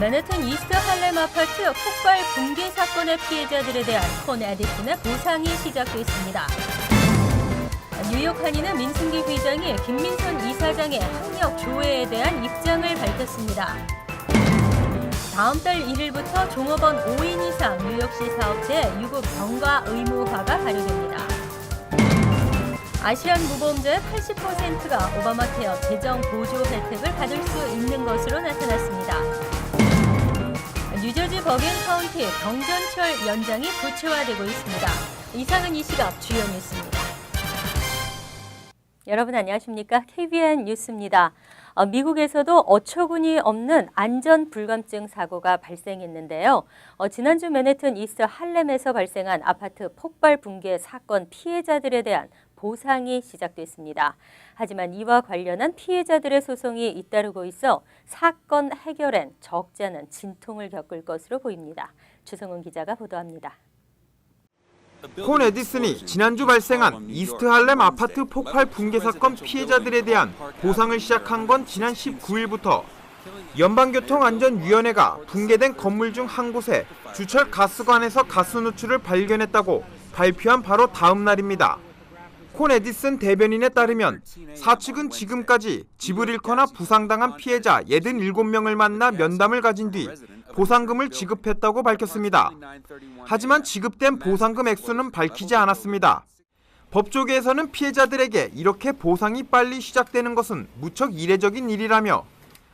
맨해튼 이스트 할렘 아파트 폭발 붕괴 사건의 피해자들에 대한 콘 에디슨의 보상이 시작됐습니다. 뉴욕 한인의 민승기 회장이 김민선 이사장의 학력 조회에 대한 입장을 밝혔습니다. 다음 달 1일부터 종업원 5인 이상 뉴욕시 사업체의 유급 병가 의무화가 발효됩니다. 아시안 무보험자의 80%가 오바마 케어 재정 보조 혜택을 받을 수 있는 것으로 나타났습니다. 뉴저지 버긴 카운티 경전철 연장이 구체화되고 있습니다. 이상은 이 시각 주요 뉴스입니다. 여러분 안녕하십니까? KBN 뉴스입니다. 미국에서도 어처구니 없는 안전 불감증 사고가 발생했는데요. 지난주 맨해튼 이스트 할렘에서 발생한 아파트 폭발 붕괴 사건 피해자들에 대한 보상이 시작됐습니다. 하지만 이와 관련한 피해자들의 소송이 잇따르고 있어 사건 해결엔 적지 않은 진통을 겪을 것으로 보입니다. 주성훈 기자가 보도합니다. 콘 에디슨이 지난주 발생한 이스트 할렘 아파트 폭발 붕괴 사건 피해자들에 대한 보상을 시작한 건 지난 19일부터 연방교통안전위원회가 붕괴된 건물 중 한 곳에 주철 가스관에서 가스 누출을 발견했다고 발표한 바로 다음 날입니다. 콘 에디슨 대변인에 따르면 사측은 지금까지 집을 잃거나 부상당한 피해자 87명을 만나 면담을 가진 뒤 보상금을 지급했다고 밝혔습니다. 하지만 지급된 보상금 액수는 밝히지 않았습니다. 법조계에서는 피해자들에게 이렇게 보상이 빨리 시작되는 것은 무척 이례적인 일이라며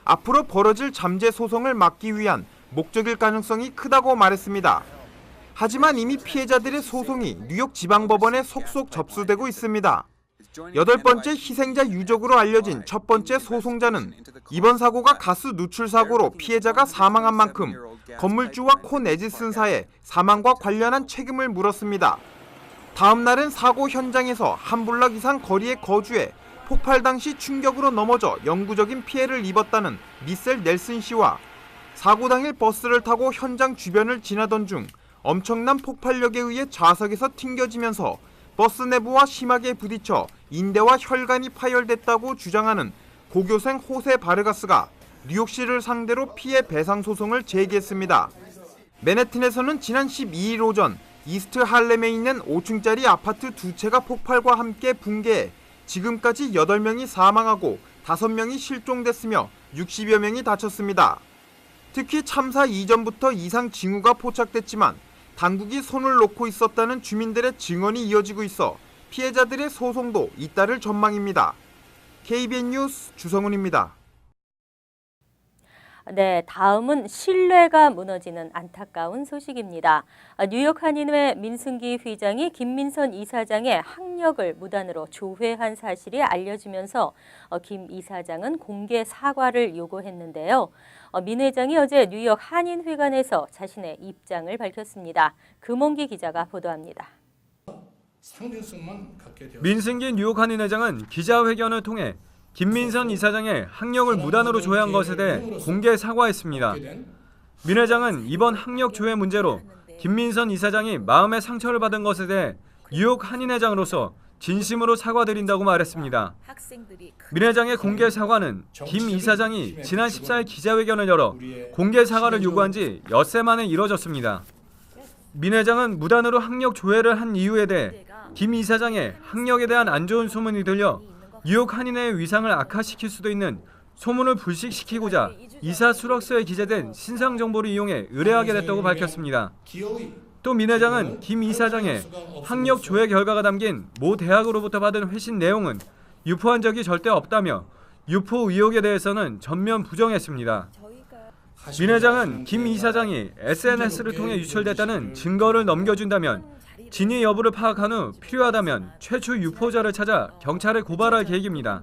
앞으로 벌어질 잠재 소송을 막기 위한 목적일 가능성이 크다고 말했습니다. 하지만 이미 피해자들의 소송이 뉴욕 지방법원에 속속 접수되고 있습니다. 8번째 희생자 유족으로 알려진 첫 번째 소송자는 이번 사고가 가스 누출 사고로 피해자가 사망한 만큼 건물주와 콘 에디슨사의 사망과 관련한 책임을 물었습니다. 다음 날은 사고 현장에서 한 블럭 이상 거리에 거주해 폭발 당시 충격으로 넘어져 영구적인 피해를 입었다는 미셀 넬슨 씨와 사고 당일 버스를 타고 현장 주변을 지나던 중 엄청난 폭발력에 의해 좌석에서 튕겨지면서 버스 내부와 심하게 부딪혀 인대와 혈관이 파열됐다고 주장하는 고교생 호세 바르가스가 뉴욕시를 상대로 피해 배상 소송을 제기했습니다. 맨해튼에서는 지난 12일 오전 이스트 할렘에 있는 5층짜리 아파트 2채가 폭발과 함께 붕괴해 지금까지 8명이 사망하고 5명이 실종됐으며 60여 명이 다쳤습니다. 특히 참사 이전부터 이상 징후가 포착됐지만 당국이 손을 놓고 있었다는 주민들의 증언이 이어지고 있어 피해자들의 소송도 잇따를 전망입니다. KBN 뉴스 주성훈입니다. 네, 다음은 신뢰가 무너지는 안타까운 소식입니다. 뉴욕 한인회 민승기 회장이 김민선 이사장의 학력을 무단으로 조회한 사실이 알려지면서 김 이사장은 공개 사과를 요구했는데요. 민 회장이 어제 뉴욕 한인회관에서 자신의 입장을 밝혔습니다. 금홍기 기자가 보도합니다. 민승기 뉴욕 한인회장은 기자회견을 통해 김민선 이사장의 학력을 무단으로 조회한 것에 대해 공개 사과했습니다. 민 회장은 이번 학력 조회 문제로 김민선 이사장이 마음의 상처를 받은 것에 대해 뉴욕 한인회장으로서 진심으로 사과드린다고 말했습니다. 민 회장의 공개 사과는 김 이사장이 지난 14일 기자회견을 열어 공개 사과를 요구한 지 엿새 만에 이뤄졌습니다. 민 회장은 무단으로 학력 조회를 한 이유에 대해 김 이사장의 학력에 대한 안 좋은 소문이 들려 뉴욕 한인회의 위상을 악화시킬 수도 있는 소문을 불식시키고자 이사 수락서에 기재된 신상 정보를 이용해 의뢰하게 됐다고 밝혔습니다. 또 민 회장은 김 이사장의 학력 조회 결과가 담긴 모 대학으로부터 받은 회신 내용은 유포한 적이 절대 없다며 유포 의혹에 대해서는 전면 부정했습니다. 민 회장은 김 이사장이 SNS를 통해 유출됐다는 증거를 넘겨준다면 진위 여부를 파악한 후 필요하다면 최초 유포자를 찾아 경찰에 고발할 계획입니다.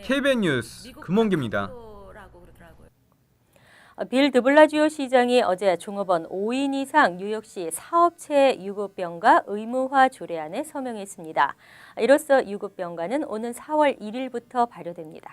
KBN 뉴스 금홍기입니다. 빌 드블라지오 시장이 어제 종업원 5인 이상 뉴욕시 사업체 유급병가 의무화 조례안에 서명했습니다. 이로써 유급병가는 오는 4월 1일부터 발효됩니다.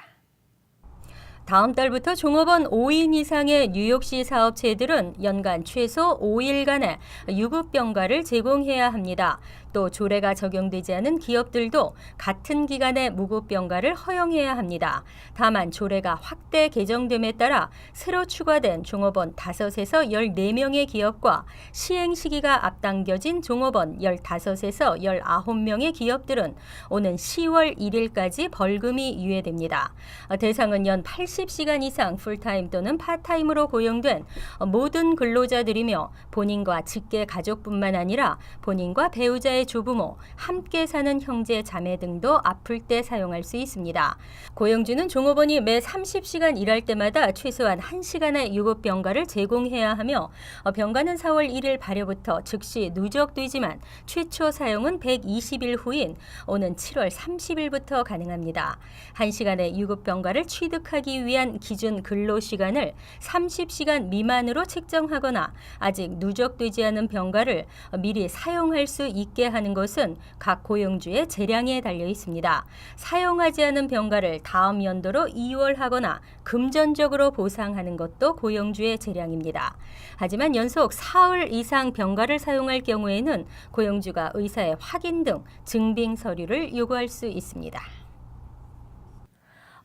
다음 달부터 종업원 5인 이상의 뉴욕시 사업체들은 연간 최소 5일간의 유급병가를 제공해야 합니다. 또 조례가 적용되지 않은 기업들도 같은 기간에 무급병가를 허용해야 합니다. 다만 조례가 확대 개정됨에 따라 새로 추가된 종업원 5에서 14명의 기업과 시행 시기가 앞당겨진 종업원 15에서 19명의 기업들은 오는 10월 1일까지 벌금이 유예됩니다. 대상은 연 80시간 이상 풀타임 또는 파타임으로 고용된 모든 근로자들이며 본인과 직계 가족뿐만 아니라 본인과 배우자의 조부모, 함께 사는 형제, 자매 등도 아플 때 사용할 수 있습니다. 고용주는 종업원이 매 30시간 일할 때마다 최소한 1시간의 유급병가를 제공해야 하며 병가는 4월 1일 발효부터 즉시 누적되지만 최초 사용은 120일 후인 오는 7월 30일부터 가능합니다. 1시간의 유급병가를 취득하기 위한 기준 근로시간을 30시간 미만으로 책정하거나 아직 누적되지 않은 병가를 미리 사용할 수 있게 하는 것은 각 고용주의 재량에 달려 있습니다. 사용하지 않은 병가를 다음 연도로 이월하거나 금전적으로 보상하는 것도 고용주의 재량입니다. 하지만 연속 사흘 이상 병가를 사용할 경우에는 고용주가 의사의 확인 등 증빙 서류를 요구할 수 있습니다.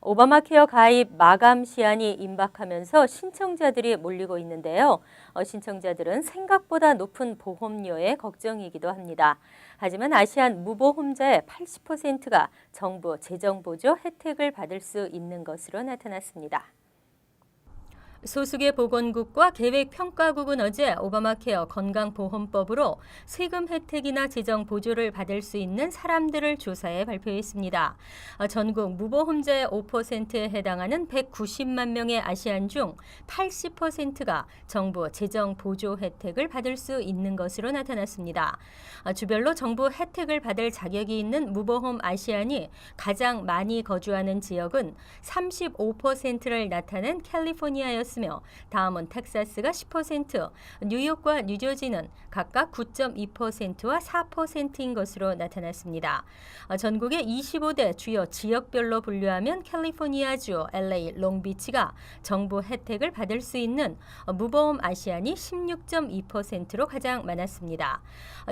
오바마케어 가입 마감 시한이 임박하면서 신청자들이 몰리고 있는데요. 신청자들은 생각보다 높은 보험료에 걱정이기도 합니다. 하지만 아시안 무보험자의 80%가 정부 재정보조 혜택을 받을 수 있는 것으로 나타났습니다. 소수의 보건국과 계획평가국은 어제 오바마케어 건강보험법으로 세금 혜택이나 재정 보조를 받을 수 있는 사람들을 조사해 발표했습니다. 전국 무보험자의 5%에 해당하는 190만 명의 아시안 중 80%가 정부 재정 보조 혜택을 받을 수 있는 것으로 나타났습니다. 주별로 정부 혜택을 받을 자격이 있는 무보험 아시안이 가장 많이 거주하는 지역은 35%를 나타낸 캘리포니아였습니다. 다음은 텍사스가 10%, 뉴욕과 뉴저지는 각각 9.2%와 4%인 것으로 나타났습니다. 전국의 25대 주요 지역별로 분류하면 캘리포니아주 LA 롱비치가 정부 혜택을 받을 수 있는 무보험 아시안이 16.2%로 가장 많았습니다.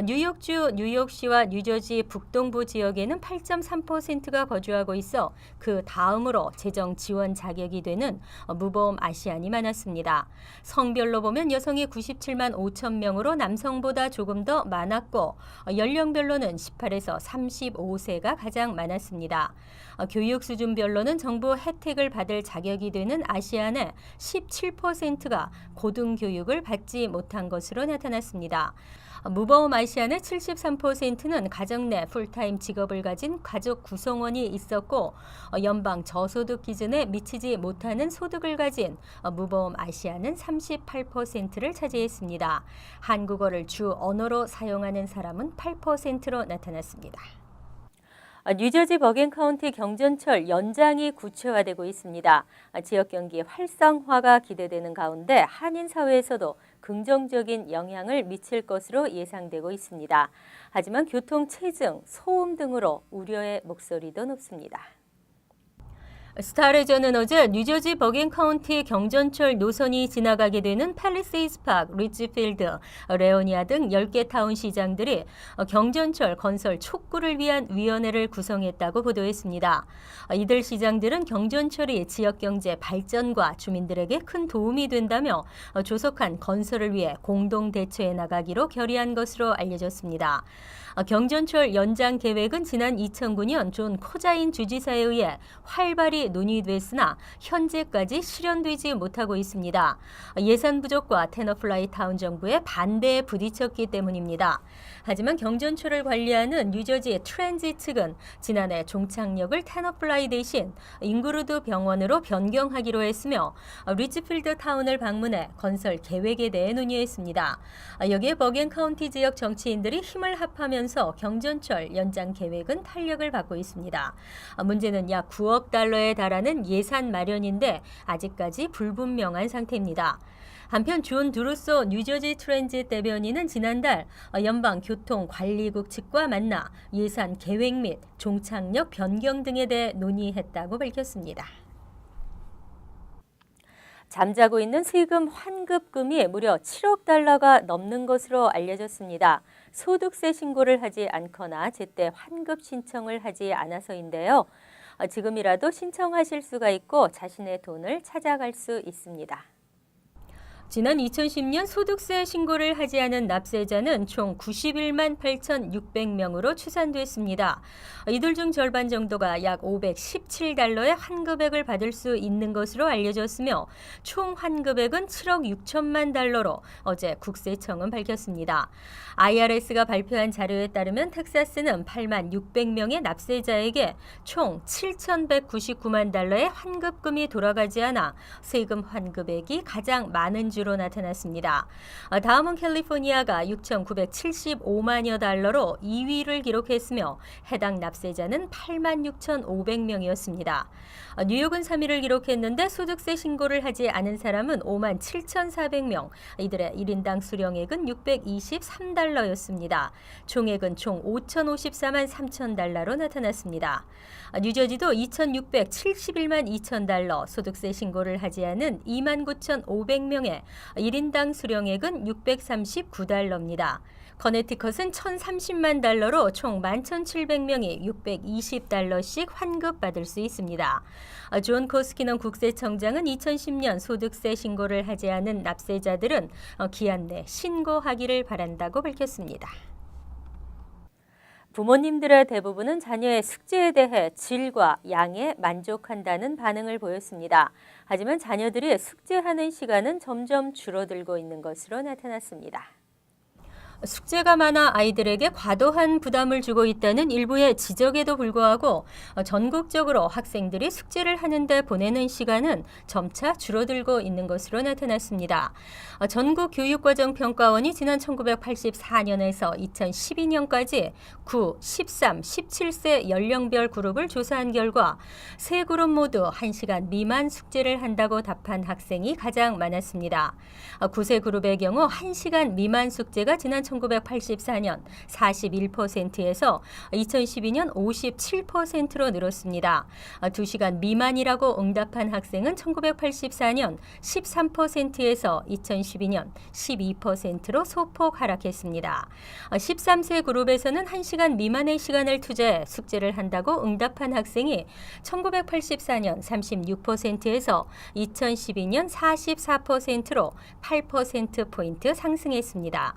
뉴욕주 뉴욕시와 뉴저지 북동부 지역에는 8.3%가 거주하고 있어 그 다음으로 재정 지원 자격이 되는 무보험 아시안이 많았습니다. 성별로 보면 여성이 97만 5천 명으로 남성보다 조금 더 많았고 연령별로는 18에서 35세가 가장 많았습니다. 교육 수준별로는 정부 혜택을 받을 자격이 되는 아시안의 17%가 고등교육을 받지 못한 것으로 나타났습니다. 무보험 아시안의 73%는 가정 내 풀타임 직업을 가진 가족 구성원이 있었고 연방 저소득 기준에 미치지 못하는 소득을 가진 무보험 아시안은 38%를 차지했습니다. 한국어를 주 언어로 사용하는 사람은 8%로 나타났습니다. 뉴저지 버겐카운티 경전철 연장이 구체화되고 있습니다. 지역 경기 활성화가 기대되는 가운데 한인 사회에서도 긍정적인 영향을 미칠 것으로 예상되고 있습니다. 하지만 교통 체증, 소음 등으로 우려의 목소리도 높습니다. 스타레저는 어제 뉴저지 버겐카운티 경전철 노선이 지나가게 되는 팰리세이드 파크, 리치필드, 레오니아 등 10개 타운 시장들이 경전철 건설 촉구를 위한 위원회를 구성했다고 보도했습니다. 이들 시장들은 경전철이 지역 경제 발전과 주민들에게 큰 도움이 된다며 조속한 건설을 위해 공동 대처해 나가기로 결의한 것으로 알려졌습니다. 경전철 연장 계획은 지난 2009년 존 코자인 주지사에 의해 활발히 논의됐으나 현재까지 실현되지 못하고 있습니다. 예산 부족과 테너플라이 타운 정부의 반대에 부딪혔기 때문입니다. 하지만 경전철을 관리하는 뉴저지 트랜지 측은 지난해 종착역을 테너플라이 대신 잉그루드 병원으로 변경하기로 했으며 리치필드 타운을 방문해 건설 계획에 대해 논의했습니다. 여기에 버겐카운티 지역 정치인들이 힘을 합하면서 경전철 연장 계획은 탄력을 받고 있습니다. 문제는 약 9억 달러에 달하는 예산 마련인데 아직까지 불분명한 상태입니다. 한편 존 드루소 뉴저지 트랜짓 대변인은 지난달 연방교통관리국 측과 만나 예산 계획 및 종착역 변경 등에 대해 논의했다고 밝혔습니다. 잠자고 있는 세금 환급금이 무려 7억 달러가 넘는 것으로 알려졌습니다. 소득세 신고를 하지 않거나 제때 환급 신청을 하지 않아서인데요. 지금이라도 신청하실 수가 있고 자신의 돈을 찾아갈 수 있습니다. 지난 2010년 소득세 신고를 하지 않은 납세자는 총 91만 8,600명으로 추산됐습니다. 이들 중 절반 정도가 약 517달러의 환급액을 받을 수 있는 것으로 알려졌으며 총 환급액은 7억 6천만 달러로 어제 국세청은 밝혔습니다. IRS가 발표한 자료에 따르면 텍사스는 8만 600명의 납세자에게 총 7,199만 달러의 환급금이 돌아가지 않아 세금 환급액이 가장 많은 주로 나타났습니다. 다음은 캘리포니아가 6,975만여 달러로 2위를 기록했으며 해당 납세자는 8만 6,500명이었습니다. 뉴욕은 3위를 기록했는데 소득세 신고를 하지 않은 사람은 5만 7,400명, 이들의 1인당 수령액은 623달러였습니다. 총액은 총 5,054만 3천 달러로 나타났습니다. 뉴저지도 2,671만 2천 달러, 소득세 신고를 하지 않은 2만 9,500명의 1인당 수령액은 639달러입니다. 커네티컷은 1,030만 달러로 총 11,700명이 620달러씩 환급받을 수 있습니다. 존 코스키넌 국세청장은 2010년 소득세 신고를 하지 않은 납세자들은 기한 내 신고하기를 바란다고 밝혔습니다. 부모님들의 대부분은 자녀의 숙제에 대해 질과 양에 만족한다는 반응을 보였습니다. 하지만 자녀들이 숙제하는 시간은 점점 줄어들고 있는 것으로 나타났습니다. 숙제가 많아 아이들에게 과도한 부담을 주고 있다는 일부의 지적에도 불구하고 전국적으로 학생들이 숙제를 하는데 보내는 시간은 점차 줄어들고 있는 것으로 나타났습니다. 전국교육과정평가원이 지난 1984년에서 2012년까지 9, 13, 17세 연령별 그룹을 조사한 결과 세 그룹 모두 1시간 미만 숙제를 한다고 답한 학생이 가장 많았습니다. 9세 그룹의 경우 1시간 미만 숙제가 지난 1984년 41%에서 2012년 57%로 늘었습니다. 2시간 미만이라고 응답한 학생은 1984년 13%에서 2012년 12%로 소폭 하락했습니다. 13세 그룹에서는 1시간 미만의 시간을 투자해 숙제를 한다고 응답한 학생이 1984년 36%에서 2012년 44%로 8%포인트 상승했습니다.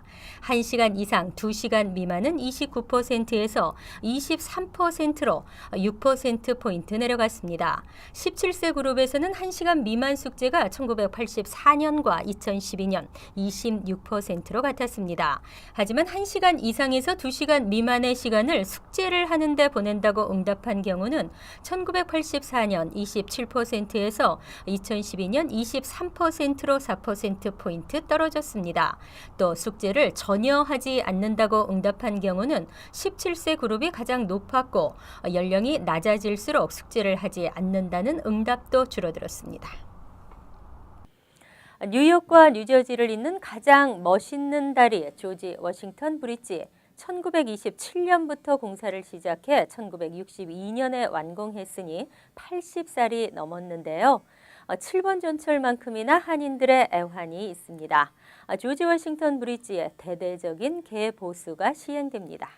1시간 이상 2시간 미만은 29%에서 23%로 6%포인트 내려갔습니다. 17세 그룹에서는 1시간 미만 숙제가 1984년과 2012년 26%로 같았습니다. 하지만 1시간 이상에서 2시간 미만의 시간을 숙제를 하는데 보낸다고 응답한 경우는 1984년 27%에서 2012년 23%로 4%포인트 떨어졌습니다. 또 숙제를 전혀 하지 않는다고 응답한 경우는 17세 그룹이 가장 높았고 연령이 낮아질수록 숙제를 하지 않는다는 응답도 줄어들었습니다. 뉴욕과 뉴저지를 잇는 가장 멋있는 다리 조지 워싱턴 브리지 1927년부터 공사를 시작해 1962년에 완공했으니 80살이 넘었는데요. 7번 전철만큼이나 한인들의 애환이 있습니다. 조지 워싱턴 브리지의 대대적인 개보수가 시행됩니다.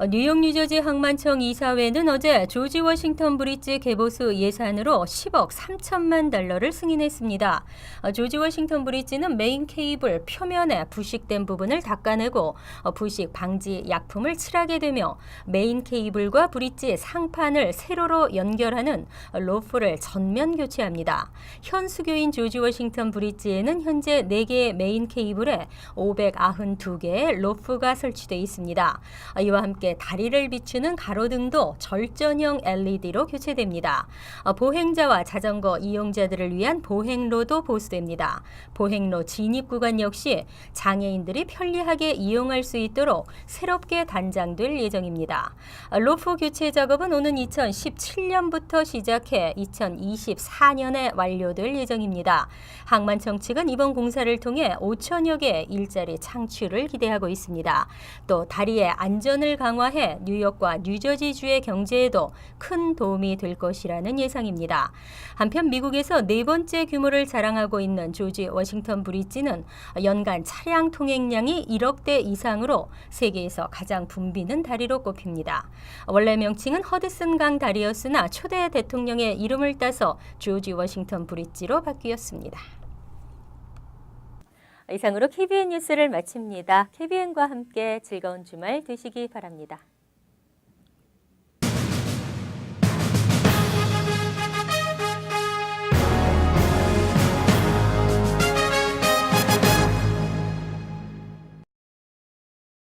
뉴욕 뉴저지 항만청 이사회는 어제 조지 워싱턴 브리지 개보수 예산으로 10억 3천만 달러를 승인했습니다. 조지 워싱턴 브리지는 메인 케이블 표면에 부식된 부분을 닦아내고 부식 방지 약품을 칠하게 되며 메인 케이블과 브리지 상판을 세로로 연결하는 로프를 전면 교체합니다. 현 수교인 조지 워싱턴 브리지에는 현재 4개의 메인 케이블에 592개의 로프가 설치되어 있습니다. 이와 함께 다리를 비추는 가로등도 절전형 LED로 교체됩니다. 보행자와 자전거 이용자들을 위한 보행로도 보수됩니다. 보행로 진입 구간 역시 장애인들이 편리하게 이용할 수 있도록 새롭게 단장될 예정입니다. 로프 교체 작업은 오는 2017년부터 시작해 2024년에 완료될 예정입니다. 항만청 측은 이번 공사를 통해 5천여 개의 일자리 창출을 기대하고 있습니다. 또 다리의 안전을 강화하기 강화해 뉴욕과 뉴저지주의 경제에도 큰 도움이 될 것이라는 예상입니다. 한편 미국에서 네 번째 규모를 자랑하고 있는 조지 워싱턴 브릿지는 연간 차량 통행량이 1억 대 이상으로 세계에서 가장 붐비는 다리로 꼽힙니다. 원래 명칭은 허드슨강 다리였으나 초대 대통령의 이름을 따서 조지 워싱턴 브릿지로 바뀌었습니다. 이상으로 KBN 뉴스를 마칩니다. KBN과 함께 즐거운 주말 되시기 바랍니다.